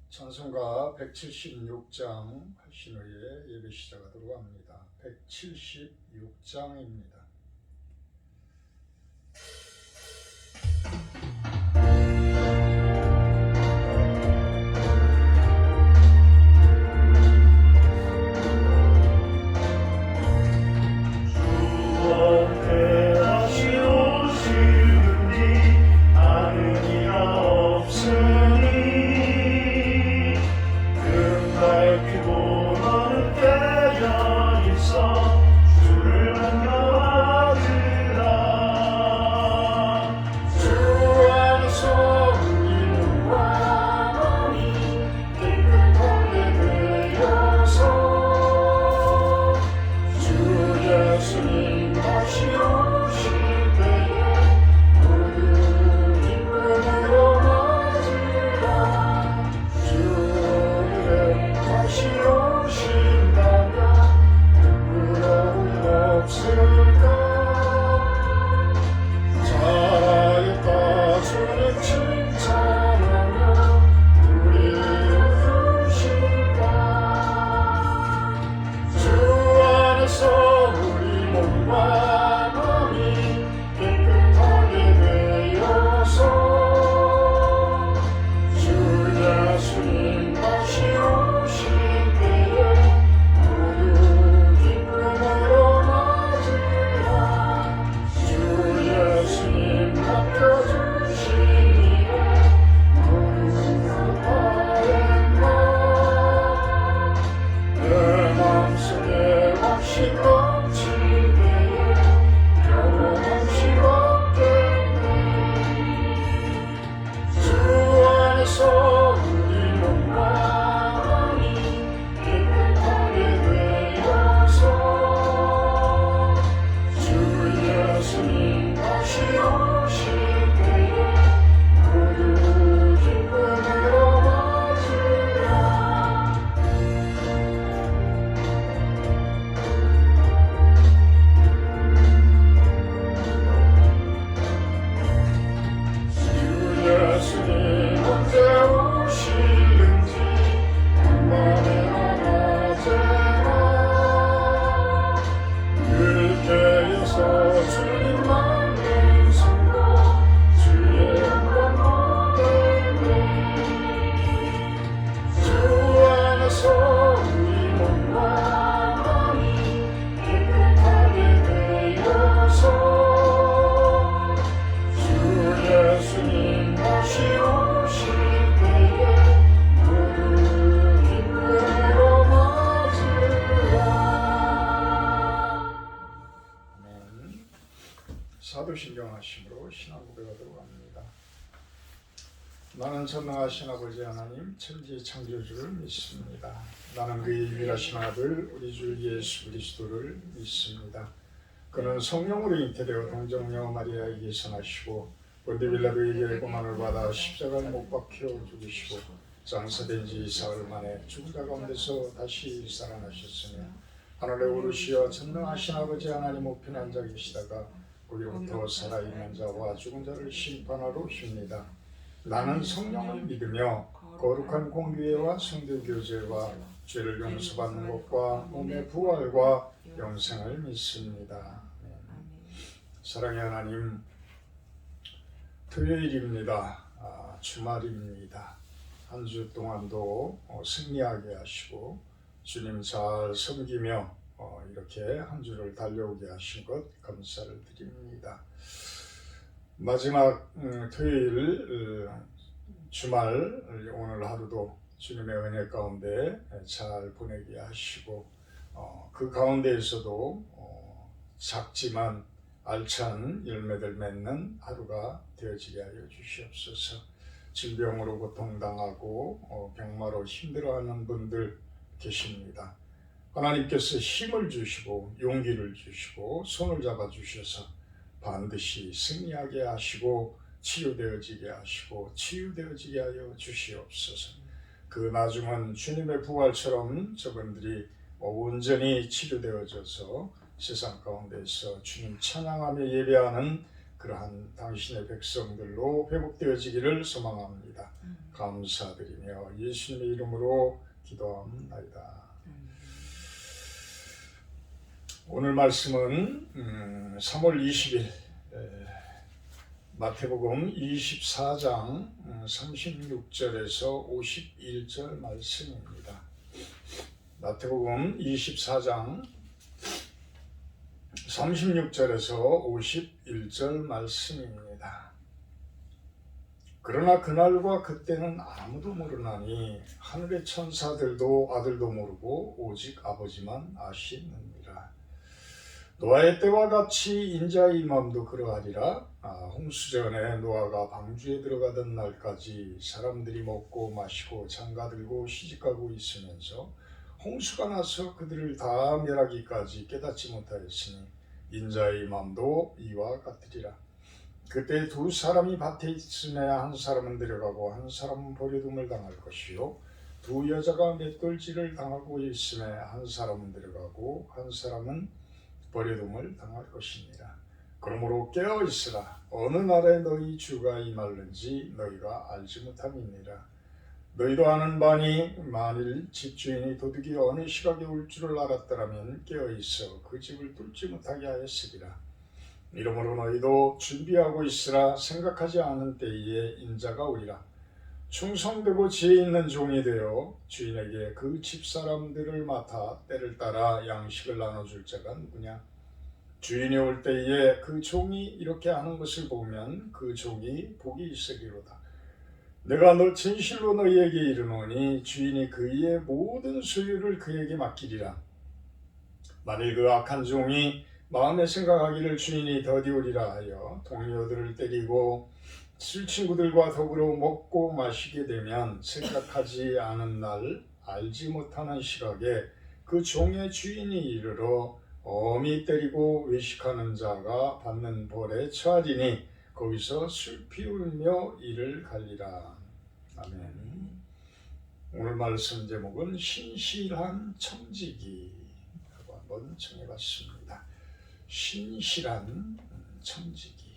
찬송가 176장 하신 후에 예배 시작하도록 합니다. 176장입니다. 사도신경 하심으로 신앙 고백하도록 합니다. 나는 전능하신 아버지 하나님 천지 창조주를 믿습니다. 나는 그의 유일하신 아들 우리 주 예수 그리스도를 믿습니다. 그는 성령으로 잉태되어 동정녀 마리아에게서 나시고 본디빌라도에게 고난을 받아 십자가에 못 박혀 죽으시고 장사된 지 사흘 만에 죽은 자 가운데서 다시 살아나셨으며 하늘에 오르시어 전능하신 아버지 하나님 우편에 앉아 계시다가 거기로부터 살아있는 자와 죽은 자를 심판하러 오십니다. 나는 성령을 믿으며 거룩한 공교회와 성도 교제와 죄를 용서받는 것과 몸의 부활과 영생을 믿습니다. 사랑의 하나님, 토요일입니다. 주말입니다. 한 주 동안도 승리하게 하시고 주님 잘 섬기며 이렇게 한 주를 달려오게 하신 것 감사를 드립니다. 마지막 토요일 주말 오늘 하루도 주님의 은혜 가운데 잘 보내게 하시고 그 가운데에서도 작지만 알찬 열매들 맺는 하루가 되어지게 하여 주시옵소서. 질병으로 고통당하고 병마로 힘들어하는 분들 계십니다. 하나님께서 힘을 주시고 용기를 주시고 손을 잡아주셔서 반드시 승리하게 하시고 치유되어지게 하시고 치유되어지게 하여 주시옵소서. 그 나중은 주님의 부활처럼 저분들이 온전히 치료되어져서 세상 가운데서 주님 찬양하며 예배하는 그러한 당신의 백성들로 회복되어지기를 소망합니다. 감사드리며 예수님의 이름으로 기도합니다. 오늘 말씀은 3월 20일 마태복음 24장 36절에서 51절 말씀입니다. 마태복음 24장 36절에서 51절 말씀입니다. 그러나 그날과 그때는 아무도 모르나니 하늘의 천사들도 아들도 모르고 오직 아버지만 아시느니라. 노아의 때와 같이 인자의 임함도 그러하리라. 홍수전에 노아가 방주에 들어가던 날까지 사람들이 먹고 마시고 장가들고 시집가고 있으면서 홍수가 나서 그들을 다 멸하기까지 깨닫지 못하였으니 인자의 임함도 이와 같으리라. 그때 두 사람이 밭에 있음에 한 사람은 데려가고 한 사람은 버려둠을 당할 것이요 두 여자가 맷돌질을 당하고 있음에 한 사람은 데려가고 한 사람은 버려둠을 당할 것이니라. 그러므로 깨어 있으라. 어느 날에 너희 주가 임할는지 너희가 알지 못함이니라. 너희도 아는 바니 만일 집주인이 도둑이 어느 시각에 올 줄을 알았더라면 깨어 있어 그 집을 뚫지 못하게 하였으리라. 이러므로 너희도 준비하고 있으라. 생각하지 않은 때에 인자가 오리라. 충성되고 지혜 있는 종이 되어 주인에게 그 집사람들을 맡아 때를 따라 양식을 나눠줄 자가 누구냐. 주인이 올 때에 그 종이 이렇게 하는 것을 보면 그 종이 복이 있으리로다. 내가 진실로 너희에게 이르노니 주인이 그의 모든 소유를 그에게 맡기리라. 만일 그 악한 종이 마음에 생각하기를 주인이 더디오리라 하여 동료들을 때리고 술친구들과 더불어 먹고 마시게 되면 생각하지 않은 날 알지 못하는 시각에 그 종의 주인이 이르러 엄히 때리고 외식하는 자가 받는 벌에 처하리니 거기서 술 피우며 이를 갈리라. 아멘. 오늘 말씀 제목은 신실한 청지기라고 한번 정해봤습니다. 신실한 청지기.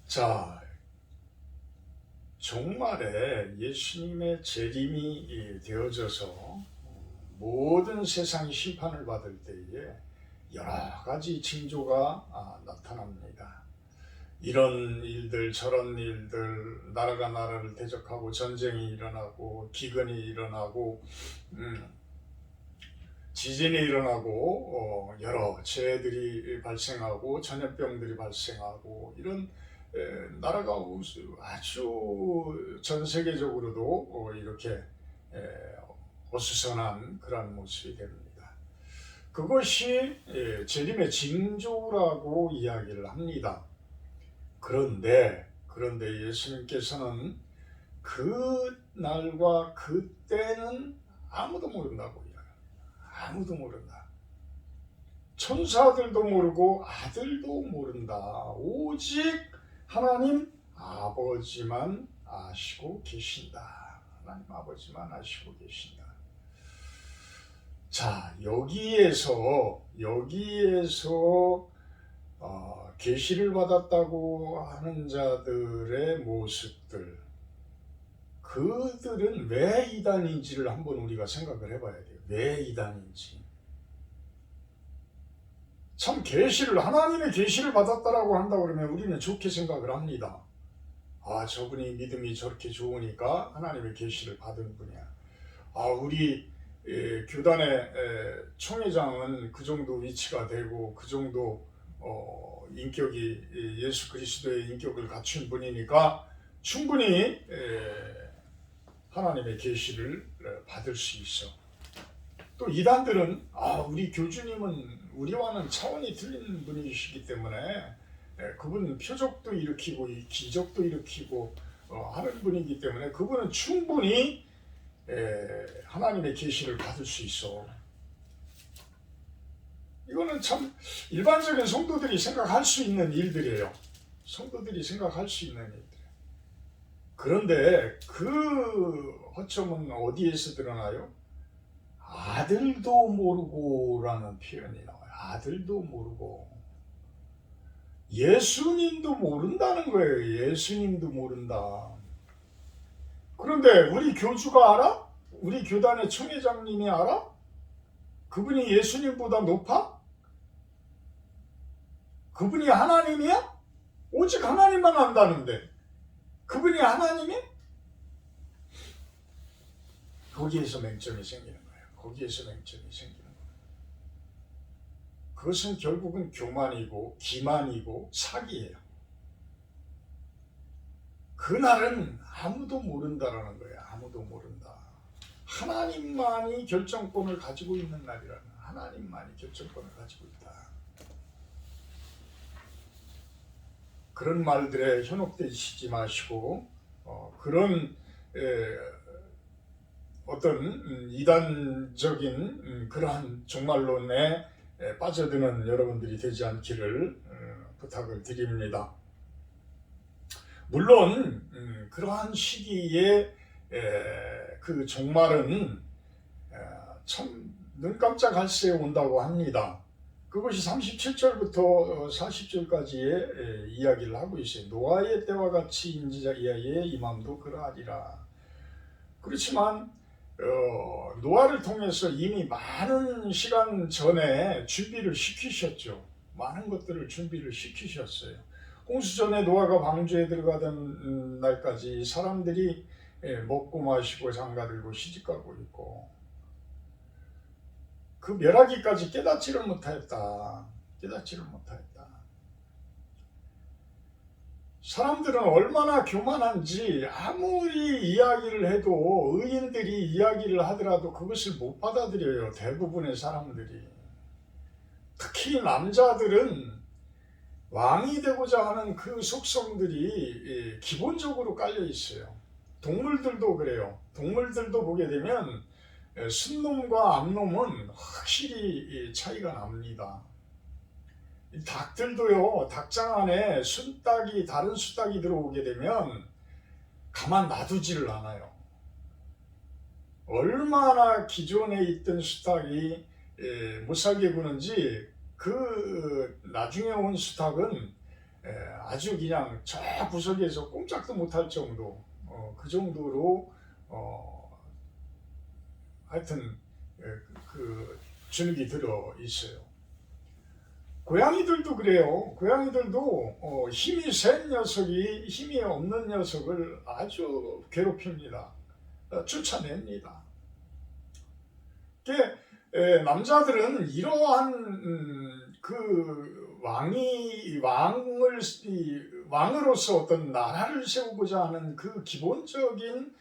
자, 종말에 예수님의 재림이 되어져서 모든 세상이 심판을 받을 때에 여러 가지 징조가 나타납니다. 이런 일들 저런 일들, 나라가 나라를 대적하고 전쟁이 일어나고 기근이 일어나고 지진이 일어나고 여러 재해들이 발생하고 전염병들이 발생하고 이런 나라가 아주 전 세계적으로도 이렇게 어수선한 그런 모습이 됩니다. 그것이 재림의 징조라고 이야기를 합니다. 그런데 예수님께서는 그 날과 그때는 아무도 모른다고 이야기합니다. 아무도 모른다. 천사들도 모르고 아들도 모른다. 오직 하나님 아버지만 아시고 계신다. 하나님 아버지만 아시고 계신다. 자, 여기에서 계시를 받았다고 하는 자들의 모습들, 그들은 왜 이단인지를 한번 우리가 생각을 해봐야 돼요. 왜 이단인지. 참 하나님의 계시를 받았다라고 한다고 그러면 우리는 좋게 생각을 합니다. 저분이 믿음이 저렇게 좋으니까 하나님의 계시를 받은 분이야. 우리 교단의 총회장은 그 정도 위치가 되고 그 정도 인격이 예수 그리스도의 인격을 갖춘 분이니까 충분히 하나님의 계시를 받을 수 있어. 또 이단들은 우리 교주님은 우리와는 차원이 틀린 분이시기 때문에 그분은 표적도 일으키고 기적도 일으키고 하는 분이기 때문에 그분은 충분히 하나님의 계시를 받을 수 있어. 이거는 참 일반적인 성도들이 생각할 수 있는 일들이에요. 성도들이 생각할 수 있는 일들. 그런데 그 허점은 어디에서 드러나요? 아들도 모르고라는 표현이 나와요. 아들도 모르고. 예수님도 모른다는 거예요. 예수님도 모른다. 그런데 우리 교주가 알아? 우리 교단의 총회장님이 알아? 그분이 예수님보다 높아? 그분이 하나님이야? 오직 하나님만 안다는데 그분이 하나님이? 거기에서 맹점이 생기는 거예요. 거기에서 맹점이 생기는 거예요. 그것은 결국은 교만이고 기만이고 사기예요. 그날은 아무도 모른다라는 거예요. 아무도 모른다. 하나님만이 결정권을 가지고 있는 날이라는, 하나님만이 결정권을 가지고 있다. 그런 말들에 현혹되시지 마시고 그런 어떤 이단적인 그러한 종말론에 빠져드는 여러분들이 되지 않기를 부탁을 드립니다. 물론 그러한 시기에 그 종말은 참 눈 깜짝할 새에 온다고 합니다. 그것이 37절부터 40절까지의 이야기를 하고 있어요. 노아의 때와 같이 인자의 임함도 그러하리라. 그렇지만 노아를 통해서 이미 많은 시간 전에 준비를 시키셨죠. 많은 것들을 준비를 시키셨어요. 홍수 전에 노아가 방주에 들어가던 날까지 사람들이 먹고 마시고 장가들고 시집가고 있고 그 멸하기까지 깨닫지를 못하였다. 깨닫지를 못하였다. 사람들은 얼마나 교만한지 아무리 이야기를 해도 의인들이 이야기를 하더라도 그것을 못 받아들여요. 대부분의 사람들이. 특히 남자들은 왕이 되고자 하는 그 속성들이 기본적으로 깔려 있어요. 동물들도 그래요. 동물들도 보게 되면 순놈과 암놈은 확실히 차이가 납니다. 닭들도요, 닭장 안에 순닭이 다른 수닭이 들어오게 되면 가만 놔두지를 않아요. 얼마나 기존에 있던 수닭이 못 살게 구는지 그 나중에 온 수탉은 아주 그냥 저 구석에서 꼼짝도 못할 정도 그 정도로 하여튼 그 주눅이 들어 있어요. 고양이들도 그래요. 고양이들도 힘이 센 녀석이 힘이 없는 녀석을 아주 괴롭힙니다. 쫓아냅니다. 남자들은 이러한 그 왕으로서 어떤 나라를 세우고자 하는 그 기본적인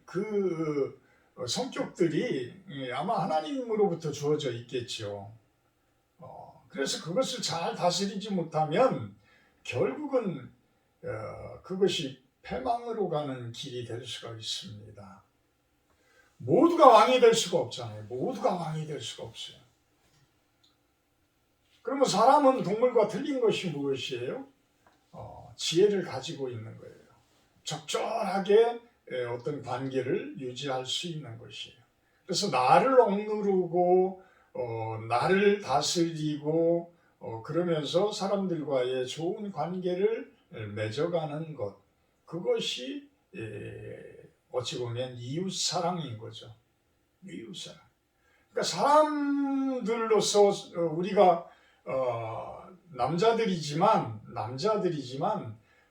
그 성격들이 아마 하나님으로부터 주어져 있겠죠. 그래서 그것을 잘 다스리지 못하면 결국은 그것이 패망으로 가는 길이 될 수가 있습니다. 모두가 왕이 될 수가 없잖아요. 모두가 왕이 될 수가 없어요. 그러면 사람은 동물과 틀린 것이 무엇이에요? 지혜를 가지고 있는 거예요. 적절하게 어떤 관계를 유지할 수 있는 것이에요. 그래서 나를 억누르고 나를 다스리고 그러면서 사람들과의 좋은 관계를 맺어가는 것, 그것이 어찌 보면 이웃사랑인 거죠. 이웃사랑. 그러니까 사람들로서 우리가 남자들이지만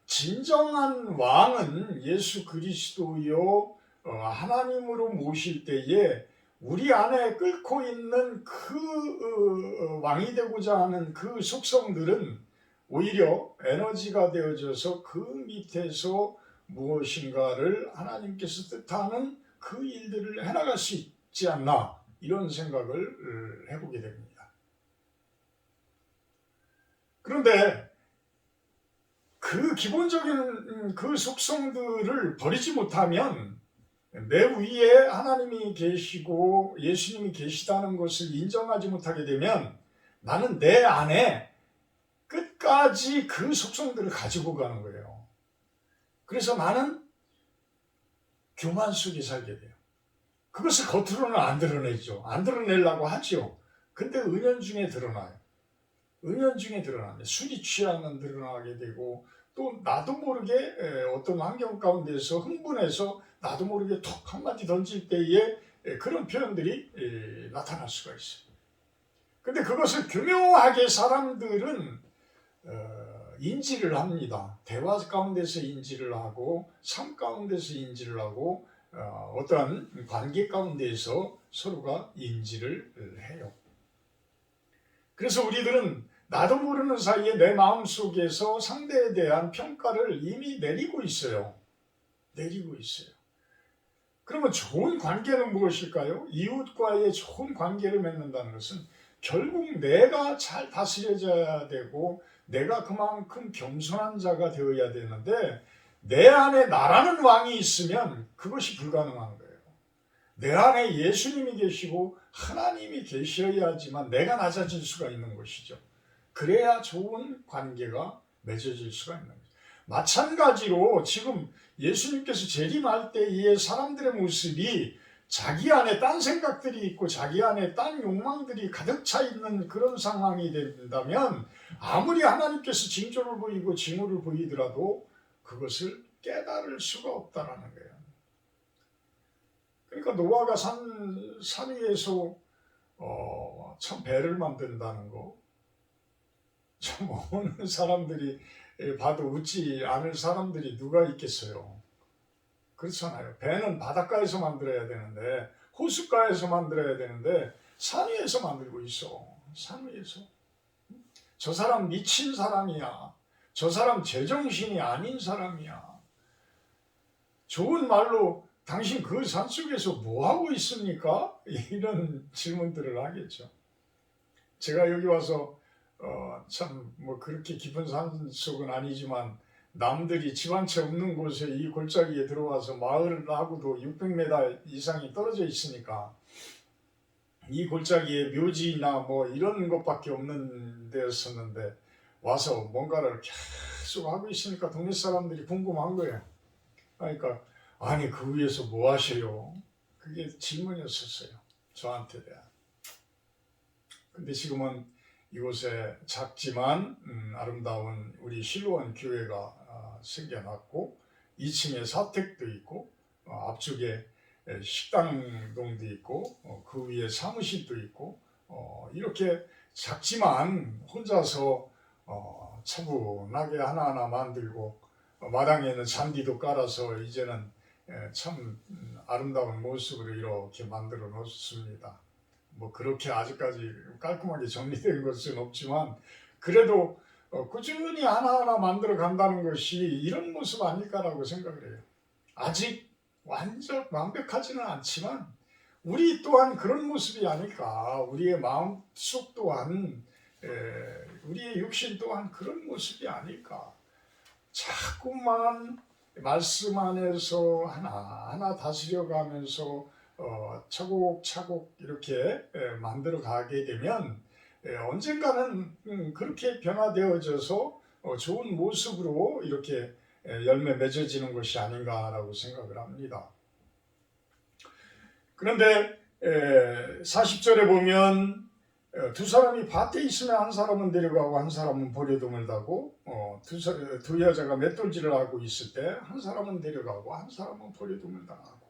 진정한 왕은 예수 그리스도요 하나님으로 모실 때에 우리 안에 끓고 있는 그 왕이 되고자 하는 그 속성들은 오히려 에너지가 되어져서 그 밑에서 무엇인가를 하나님께서 뜻하는 그 일들을 해나갈 수 있지 않나, 이런 생각을 해보게 됩니다. 그런데 그 기본적인 그 속성들을 버리지 못하면 내 위에 하나님이 계시고 예수님이 계시다는 것을 인정하지 못하게 되면 나는 내 안에 끝까지 그 속성들을 가지고 가는 거예요. 그래서 나는 교만 속에 살게 돼요. 그것을 겉으로는 안 드러내죠. 안 드러내려고 하죠. 근데 은연중에 드러나요. 은연중에 드러납니다. 술이 취하면 드러나게 되고 또 나도 모르게 어떤 환경 가운데서 흥분해서 나도 모르게 톡 한마디 던질 때에 그런 표현들이 나타날 수가 있어요. 근데 그것을 교묘하게 사람들은 인지를 합니다. 대화 가운데서 인지를 하고 삶 가운데서 인지를 하고 어떠한 관계 가운데에서 서로가 인지를 해요. 그래서 우리들은 나도 모르는 사이에 내 마음속에서 상대에 대한 평가를 이미 내리고 있어요. 그러면 좋은 관계는 무엇일까요? 이웃과의 좋은 관계를 맺는다는 것은 결국 내가 잘 다스려져야 되고 내가 그만큼 겸손한 자가 되어야 되는데 내 안에 나라는 왕이 있으면 그것이 불가능한 거예요. 내 안에 예수님이 계시고 하나님이 계셔야지만 내가 낮아질 수가 있는 것이죠. 그래야 좋은 관계가 맺어질 수가 있는 거죠. 마찬가지로 지금 예수님께서 재림할 때의 사람들의 모습이 자기 안에 딴 생각들이 있고 자기 안에 딴 욕망들이 가득 차 있는 그런 상황이 된다면 아무리 하나님께서 징조를 보이고 징후를 보이더라도 그것을 깨달을 수가 없다라는 거예요. 그러니까 노아가 산 위에서 참 배를 만든다는 거, 참 어느 사람들이 봐도 웃지 않을 사람들이 누가 있겠어요. 그렇잖아요. 배는 바닷가에서 만들어야 되는데 호숫가에서 만들어야 되는데 산 위에서 만들고 있어. 산 위에서. 저 사람 미친 사람이야. 저 사람 제정신이 아닌 사람이야. 좋은 말로 당신 그 산속에서 뭐하고 있습니까? 이런 질문들을 하겠죠. 제가 여기 와서 참 뭐 그렇게 깊은 산속은 아니지만 남들이 집 한 채 없는 곳에 이 골짜기에 들어와서 마을하고도 600m 이상이 떨어져 있으니까 이 골짜기에 묘지나 뭐 이런 것밖에 없는 데였었는데 와서 뭔가를 계속 하고 있으니까 동네 사람들이 궁금한 거예요. 그러니까 아니 그 위에서 뭐 하셔요? 그게 질문이었었어요. 저한테 대한. 근데 지금은 이곳에 작지만 아름다운 우리 실로원 교회가 생겨났고 2층에 사택도 있고 앞쪽에 식당동도 있고 그 위에 사무실도 있고 이렇게 작지만 혼자서 차분하게 하나하나 만들고 마당에는 잔디도 깔아서 이제는 참 아름다운 모습으로 이렇게 만들어 놓습니다. 뭐 그렇게 아직까지 깔끔하게 정리된 것은 없지만 그래도 꾸준히 하나하나 만들어 간다는 것이 이런 모습 아닐까라고 생각을 해요. 아직 완전 완벽하지는 않지만 우리 또한 그런 모습이 아닐까. 우리의 마음속 또한 우리의 육신 또한 그런 모습이 아닐까. 자꾸만 말씀 안에서 하나하나 다스려가면서 차곡차곡 이렇게 만들어 가게 되면 언젠가는 그렇게 변화되어져서 좋은 모습으로 이렇게 열매 맺어지는 것이 아닌가라고 생각을 합니다. 그런데 40절에 보면 두 사람이 밭에 있으면 한 사람은 데려가고 한 사람은 버려둠을 다고 두 여자가 맷돌질을 하고 있을 때 한 사람은 데려가고 한 사람은 버려둠을 당하고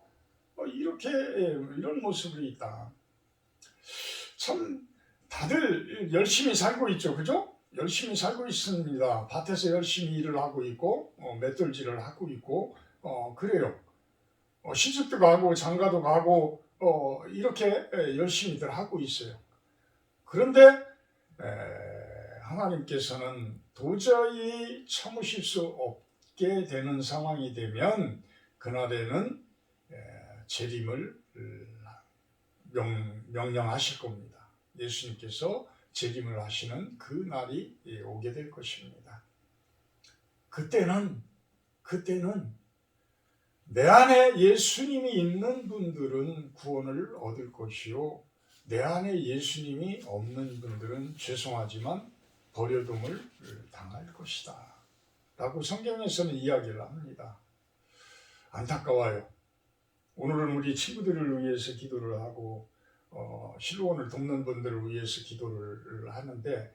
이렇게 이런 모습이 있다. 참 다들 열심히 살고 있죠, 그죠? 열심히 살고 있습니다. 밭에서 열심히 일을 하고 있고 맷돌질을 하고 있고 그래요. 시집도 가고 장가도 가고 이렇게 열심히들 하고 있어요. 그런데 하나님께서는 도저히 참으실 수 없게 되는 상황이 되면 그날에는 재림을 명령하실 겁니다. 예수님께서 재림을 하시는 그 날이 오게 될 것입니다. 그때는 내 안에 예수님이 있는 분들은 구원을 얻을 것이요 내 안에 예수님이 없는 분들은 죄송하지만 버려둠을 당할 것이다 라고 성경에서는 이야기를 합니다. 안타까워요. 오늘은 우리 친구들을 위해서 기도를 하고 실로원을 돕는 분들을 위해서 기도를 하는데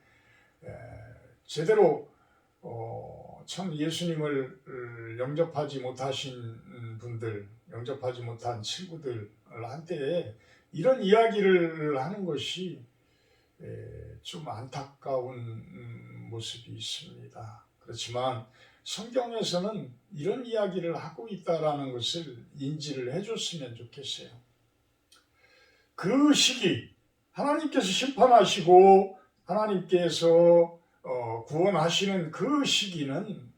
제대로 참 예수님을 영접하지 못하신 분들, 영접하지 못한 친구들한테 이런 이야기를 하는 것이 좀 안타까운 모습이 있습니다. 그렇지만 성경에서는 이런 이야기를 하고 있다라는 것을 인지를 해줬으면 좋겠어요. 그 시기, 하나님께서 심판하시고 하나님께서 구원하시는 그 시기는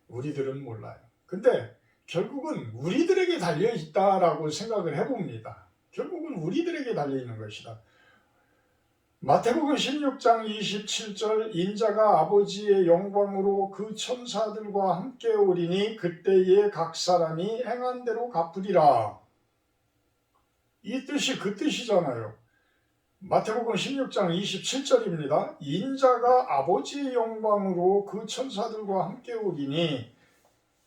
우리들은 몰라요. 근데 결국은 우리들에게 달려있다라고 생각을 해봅니다. 결국은 우리들에게 달려있는 것이다. 마태복음 16장 27절 인자가 아버지의 영광으로 그 천사들과 함께 오리니 그때에 각 사람이 행한 대로 갚으리라. 이 뜻이 그 뜻이잖아요. 마태복음 16장 27절입니다. 인자가 아버지의 영광으로 그 천사들과 함께 오리니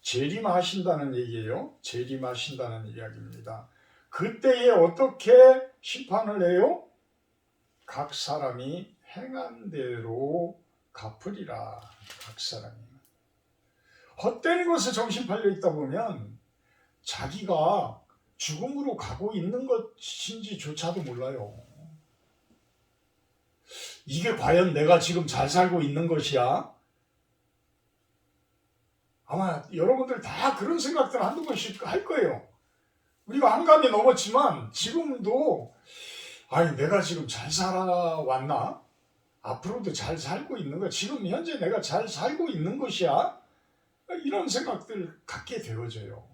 재림하신다는 얘기예요. 재림하신다는 이야기입니다. 그때에 어떻게 심판을 해요? 각 사람이 행한 대로 갚으리라. 각 사람이. 헛된 것에 정신 팔려 있다 보면 자기가 죽음으로 가고 있는 것인지조차도 몰라요. 이게 과연 내가 지금 잘 살고 있는 것이야? 아마 여러분들 다 그런 생각들 한두 번씩 할 거예요. 우리가 한감이 넘었지만 지금도 내가 지금 잘 살아왔나? 앞으로도 잘 살고 있는 거야? 지금 현재 내가 잘 살고 있는 것이야? 이런 생각들 갖게 되어져요.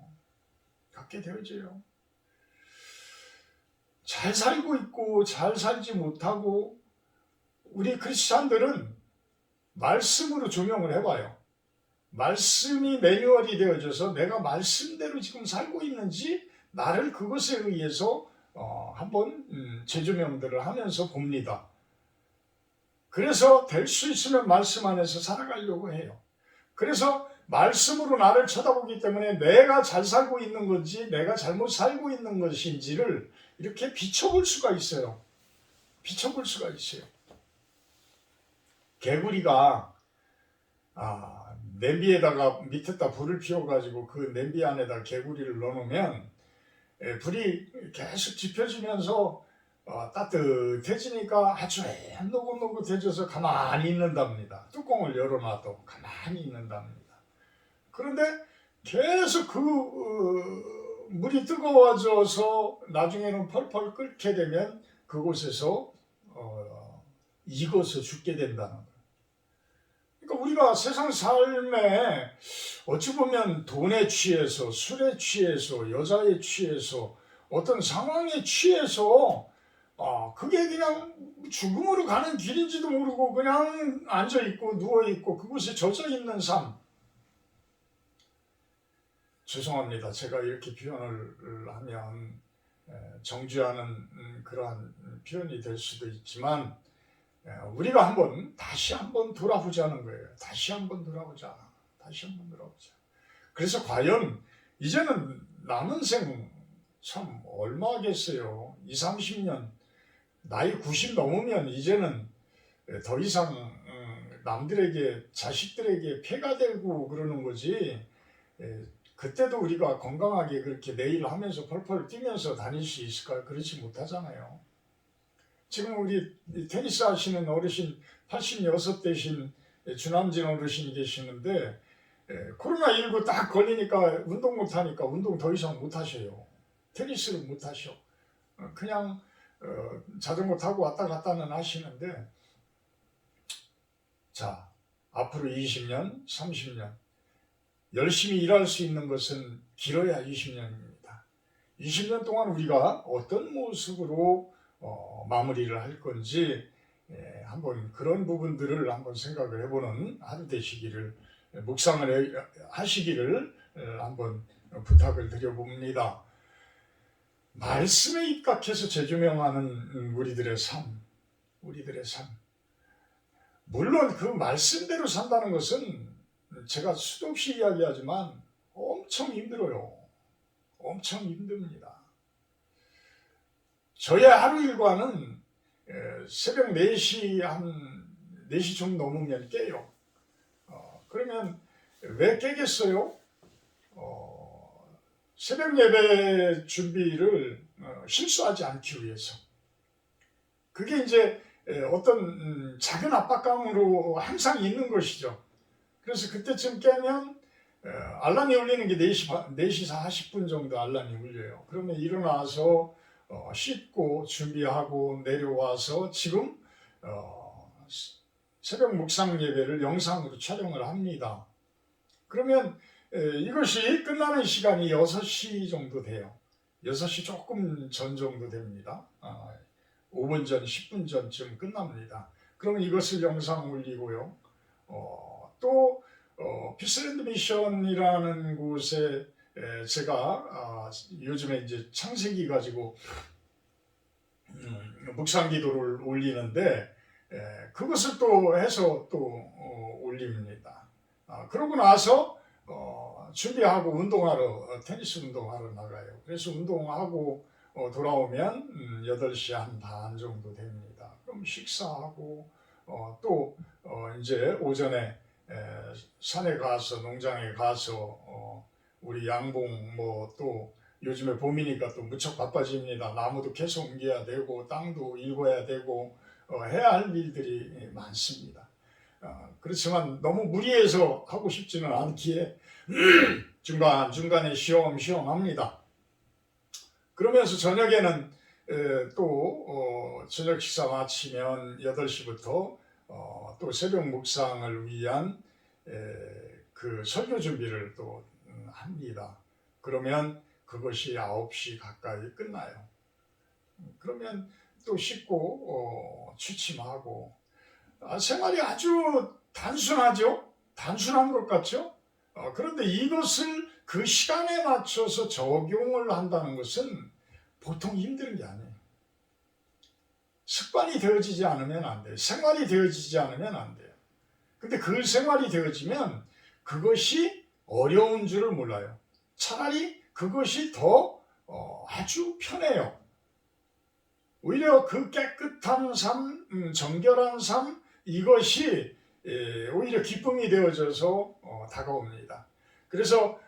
잘 살고 있고 잘 살지 못하고 우리 크리스찬들은 말씀으로 조명을 해봐요. 말씀이 매뉴얼이 되어져서 내가 말씀대로 지금 살고 있는지 나를 그것에 의해서 한번 재조명들을 하면서 봅니다. 그래서 될 수 있으면 말씀 안에서 살아가려고 해요. 그래서 말씀으로 나를 쳐다보기 때문에 내가 잘 살고 있는 건지 내가 잘못 살고 있는 것인지를 이렇게 비춰볼 수가 있어요. 개구리가 냄비에다가 밑에다 불을 피워가지고 그 냄비 안에다 개구리를 넣어놓으면 불이 계속 지펴지면서 따뜻해지니까 아주 노릇노릇해져서 가만히 있는답니다. 뚜껑을 열어놔도 가만히 있는답니다. 그런데 계속 물이 뜨거워져서 나중에는 펄펄 끓게 되면 그곳에서 익어서 죽게 된다는 거예요. 그러니까 우리가 세상 삶에 어찌 보면 돈에 취해서, 술에 취해서, 여자에 취해서, 어떤 상황에 취해서 그게 그냥 죽음으로 가는 길인지도 모르고 그냥 앉아있고 누워있고 그곳에 젖어있는 삶. 죄송합니다. 제가 이렇게 표현을 하면 정죄하는 그러한 표현이 될 수도 있지만 우리가 다시 한번 돌아보자는 거예요. 다시 한번 돌아보자. 그래서 과연 이제는 남은 생 참 얼마겠어요. 20, 30년 나이 90 넘으면 이제는 더 이상 남들에게 자식들에게 폐가 되고 그러는 거지. 그때도 우리가 건강하게 그렇게 내일 하면서 펄펄 뛰면서 다닐 수 있을까요? 그렇지 못하잖아요. 지금 우리 테니스 하시는 어르신 86 되신 주남진 어르신이 계시는데 코로나19 딱 걸리니까 운동 못하니까 운동 더 이상 못하셔요. 테니스를 못하셔. 그냥 자전거 타고 왔다 갔다는 하시는데 자, 앞으로 20년, 30년 열심히 일할 수 있는 것은 길어야 20년입니다. 20년 동안 우리가 어떤 모습으로 마무리를 할 건지 한번 그런 부분들을 한번 생각을 해보는 하루 되시기를 묵상을 하시기를 한번 부탁을 드려봅니다. 말씀에 입각해서 재조명하는 우리들의 삶. 물론 그 말씀대로 산다는 것은 제가 수도 없이 이야기하지만 엄청 힘들어요. 엄청 힘듭니다. 저의 하루 일과는 새벽 4시 한 4시 좀 넘으면 깨요. 그러면 왜 깨겠어요? 새벽 예배 준비를 실수하지 않기 위해서. 그게 이제 어떤 작은 압박감으로 항상 있는 것이죠. 그래서 그때쯤 깨면 알람이 울리는 게 4시 40분 정도 알람이 울려요. 그러면 일어나서 씻고 준비하고 내려와서 지금 새벽 묵상 예배를 영상으로 촬영을 합니다. 그러면 이것이 끝나는 시간이 6시 정도 돼요. 6시 조금 전 정도 됩니다. 5분 전, 10분 전쯤 끝납니다. 그러면 이것을 영상 올리고요. 또 피스랜드 미션이라는 곳에 제가 요즘에 이제 창세기 가지고 묵상 기도를 올리는데 그것을 또 해서 또 올립니다. 그러고 나서 준비하고 운동하러 테니스 운동하러 나가요. 그래서 운동하고 돌아오면 8시 한 반 정도 됩니다. 그럼 식사하고 또 이제 오전에 산에 가서 농장에 가서 우리 양봉 뭐 또 요즘에 봄이니까 또 무척 바빠집니다. 나무도 계속 옮겨야 되고 땅도 일궈야 되고 해야 할 일들이 많습니다. 그렇지만 너무 무리해서 하고 싶지는 않기에 중간중간에 쉬엄쉬엄 합니다. 그러면서 저녁에는 또 저녁 식사 마치면 8시부터 또 새벽 묵상을 위한 그 설교 준비를 또 합니다. 그러면 그것이 9시 가까이 끝나요. 그러면 또 씻고 취침하고 생활이 아주 단순하죠? 단순한 것 같죠? 그런데 이것을 그 시간에 맞춰서 적용을 한다는 것은 보통 힘든 게 아니에요. 습관이 되어지지 않으면 안 돼요. 생활이 되어지지 않으면 안 돼요. 근데 그 생활이 되어지면 그것이 어려운 줄을 몰라요. 차라리 그것이 더 아주 편해요. 오히려 그 깨끗한 삶, 정결한 삶, 이것이 오히려 기쁨이 되어져서 다가옵니다. 그래서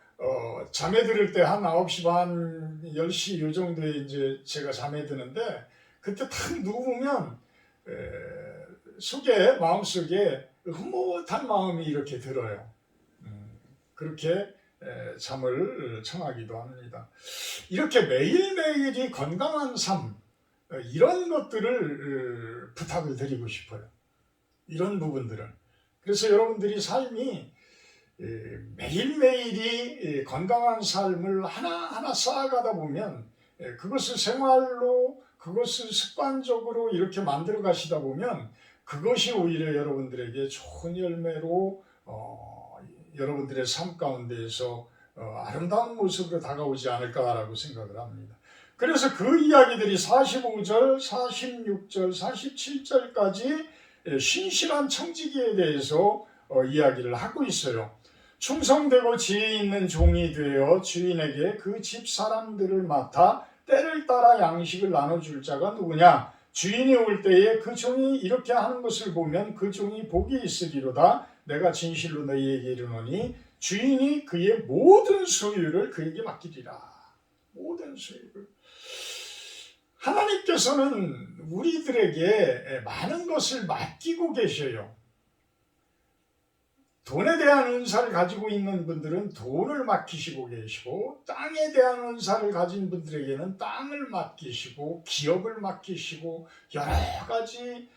잠에 들을 때 한 9시 반, 10시 요 정도에 이제 제가 잠에 드는데 그때 탁 누우면 마음속에 흐뭇한 마음이 이렇게 들어요. 그렇게 잠을 청하기도 합니다. 이렇게 매일매일이 건강한 삶, 이런 것들을 부탁을 드리고 싶어요. 이런 부분들을. 그래서 여러분들이 삶이 매일매일이 건강한 삶을 하나하나 쌓아가다 보면 그것을 생활로, 그것을 습관적으로 이렇게 만들어 가시다 보면 그것이 오히려 여러분들에게 좋은 열매로 여러분들의 삶 가운데에서 아름다운 모습으로 다가오지 않을까라고 생각을 합니다. 그래서 그 이야기들이 45절, 46절, 47절까지 신실한 청지기에 대해서 이야기를 하고 있어요. 충성되고 지혜 있는 종이 되어 주인에게 그 집 사람들을 맡아 때를 따라 양식을 나눠줄 자가 누구냐? 주인이 올 때에 그 종이 이렇게 하는 것을 보면 그 종이 복이 있으리로다. 내가 진실로 너희에게 이르노니 주인이 그의 모든 소유를 그에게 맡기리라. 모든 소유를. 하나님께서는 우리들에게 많은 것을 맡기고 계셔요. 돈에 대한 은사를 가지고 있는 분들은 돈을 맡기시고 계시고, 땅에 대한 은사를 가진 분들에게는 땅을 맡기시고, 기업을 맡기시고, 여러 가지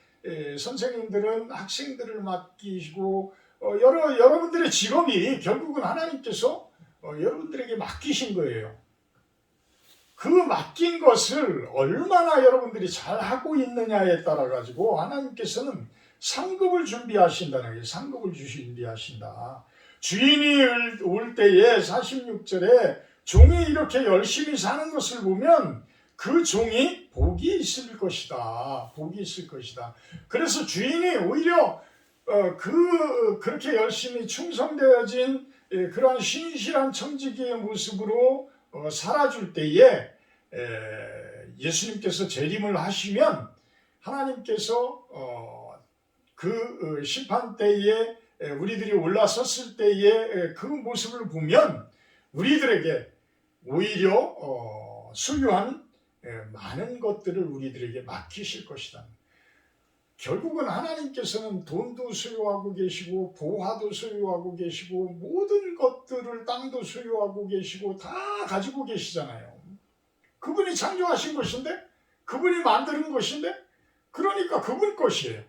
선생님들은 학생들을 맡기시고, 여러분들의 직업이 결국은 하나님께서 여러분들에게 맡기신 거예요. 그 맡긴 것을 얼마나 여러분들이 잘하고 있느냐에 따라 가지고 하나님께서는 상급을 준비하신다는 거예요. 상급을 준비하신다. 주인이 올 때에 46절에 종이 이렇게 열심히 사는 것을 보면 그 종이 복이 있을 것이다. 복이 있을 것이다. 그래서 주인이 오히려 그렇게 열심히 충성되어진 그러한 신실한 청지기의 모습으로 살아줄 때에 예수님께서 재림을 하시면 하나님께서 그 심판 때에 우리들이 올라섰을 때의 그 모습을 보면 우리들에게 오히려 소유한 많은 것들을 우리들에게 맡기실 것이다. 결국은 하나님께서는 돈도 소유하고 계시고 보화도 소유하고 계시고 모든 것들을 땅도 소유하고 계시고 다 가지고 계시잖아요. 그분이 창조하신 것인데, 그분이 만드는 것인데, 그러니까 그분 것이에요.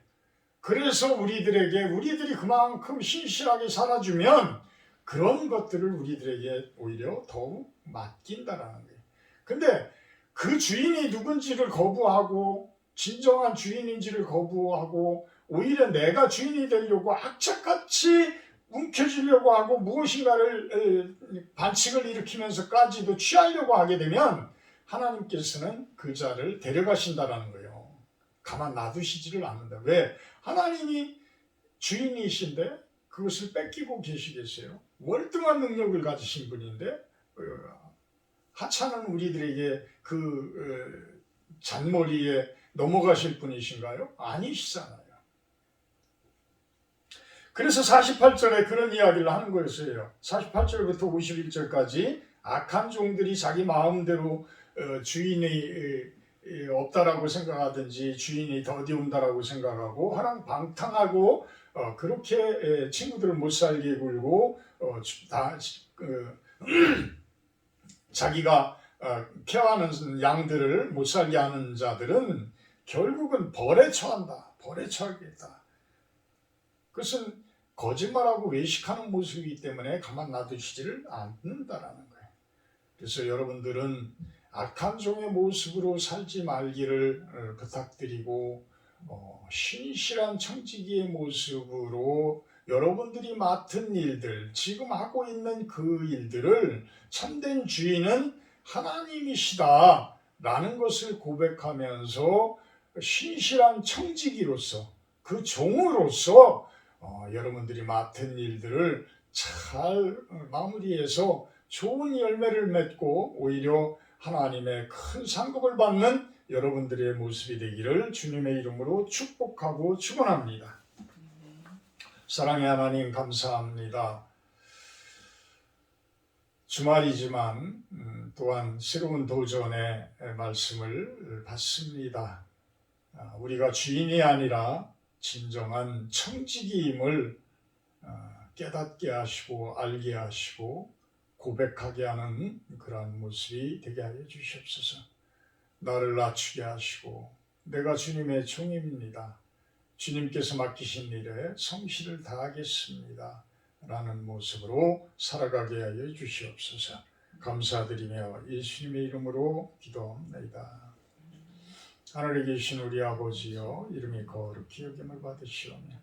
그래서 우리들이 그만큼 신실하게 살아주면 그런 것들을 우리들에게 오히려 더욱 맡긴다라는 거예요. 근데 그 주인이 누군지를 거부하고 진정한 주인인지를 거부하고 오히려 내가 주인이 되려고 악착같이 움켜쥐려고 하고 무엇인가를 반칙을 일으키면서까지도 취하려고 하게 되면 하나님께서는 그 자를 데려가신다라는 거예요. 가만 놔두시지를 않는다. 왜? 하나님이 주인이신데 그것을 뺏기고 계시겠어요? 월등한 능력을 가지신 분인데 하찮은 우리들에게 그 잔머리에 넘어가실 분이신가요? 아니시잖아요. 그래서 48절에 그런 이야기를 하는 거였어요. 48절부터 51절까지 악한 종들이 자기 마음대로 주인이 없다라고 생각하든지 주인이 더디 온다라고 생각하고 허랑방탕하고 그렇게 친구들을 못 살게 굴고 자기가 케어하는 양들을 못 살게 하는 자들은 결국은 벌에 처한다. 벌에 처하겠다. 그것은 거짓말하고 외식하는 모습이기 때문에 가만 놔두시지를 않는다라는 거예요. 그래서 여러분들은 악한 종의 모습으로 살지 말기를 부탁드리고 신실한 청지기의 모습으로 여러분들이 맡은 일들, 지금 하고 있는 그 일들을 참된 주인은 하나님이시다 라는 것을 고백하면서 신실한 청지기로서 그 종으로서 여러분들이 맡은 일들을 잘 마무리해서 좋은 열매를 맺고 오히려 하나님의 큰 상급을 받는 여러분들의 모습이 되기를 주님의 이름으로 축복하고 축원합니다. 사랑의 하나님 감사합니다. 주말이지만 또한 새로운 도전의 말씀을 받습니다. 우리가 주인이 아니라 진정한 청지기임을 깨닫게 하시고 알게 하시고 고백하게 하는 그러한 모습이 되게 하여 주시옵소서. 나를 낮추게 하시고 내가 주님의 종입니다. 주님께서 맡기신 일에 성실을 다하겠습니다. 라는 모습으로 살아가게 하여 주시옵소서. 감사드리며 예수님의 이름으로 기도합니다. 하늘에 계신 우리 아버지여, 이름이 거룩히 여김을 받으시오며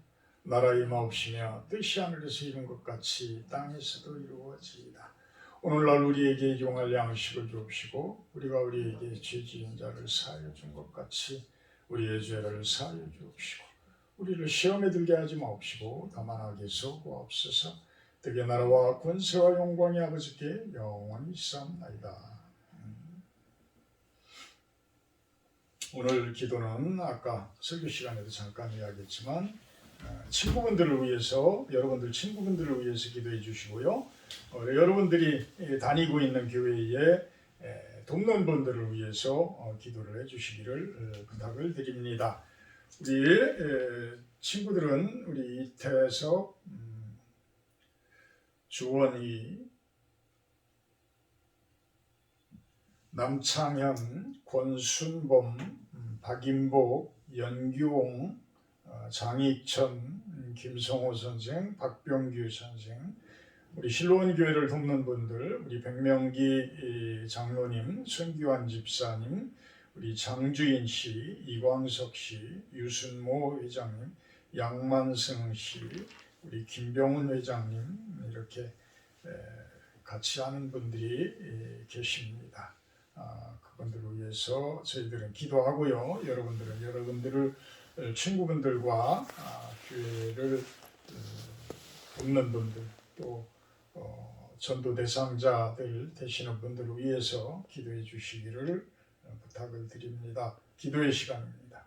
나라의 임하옵시며 뜻이 하늘에서 이룬 것 같이 땅에서도 이루어지이다. 오늘날 우리에게 용할 양식을 주옵시고 우리가 우리에게 죄 지은 자를 사하여 준 것 같이 우리의 죄를 사하여 주옵시고 우리를 시험에 들게 하지 마옵시고 다만 악에서 구하옵소서. 때의 나라와 권세와 영광이 아버지께 영원히 있사옵나이다. 오늘 기도는 아까 설교 시간에도 잠깐 이야기했지만 친구분들을 위해서, 여러분들 친구분들을 위해서 기도해 주시고요. 여러분들이 다니고 있는 교회에 돕는 분들을 위해서 기도를 해 주시기를 부탁을 드립니다. 우리 친구들은 우리 이태석, 주원희, 남창현, 권순범, 박인복, 연규홍, 장익천, 김성호 선생, 박병규 선생, 우리 실로원 교회를 돕는 분들, 우리 백명기 장로님, 손기환 집사님, 우리 장주인 씨, 이광석 씨, 유순모 회장님, 양만승 씨, 우리 김병훈 회장님, 이렇게 같이 하는 분들이 계십니다. 그분들을 위해서 저희들은 기도하고요. 여러분들을 친구분들과 교회를 돕는 분들, 또 전도 대상자들 되시는 분들을 위해서 기도해 주시기를 부탁을 드립니다. 기도의 시간입니다.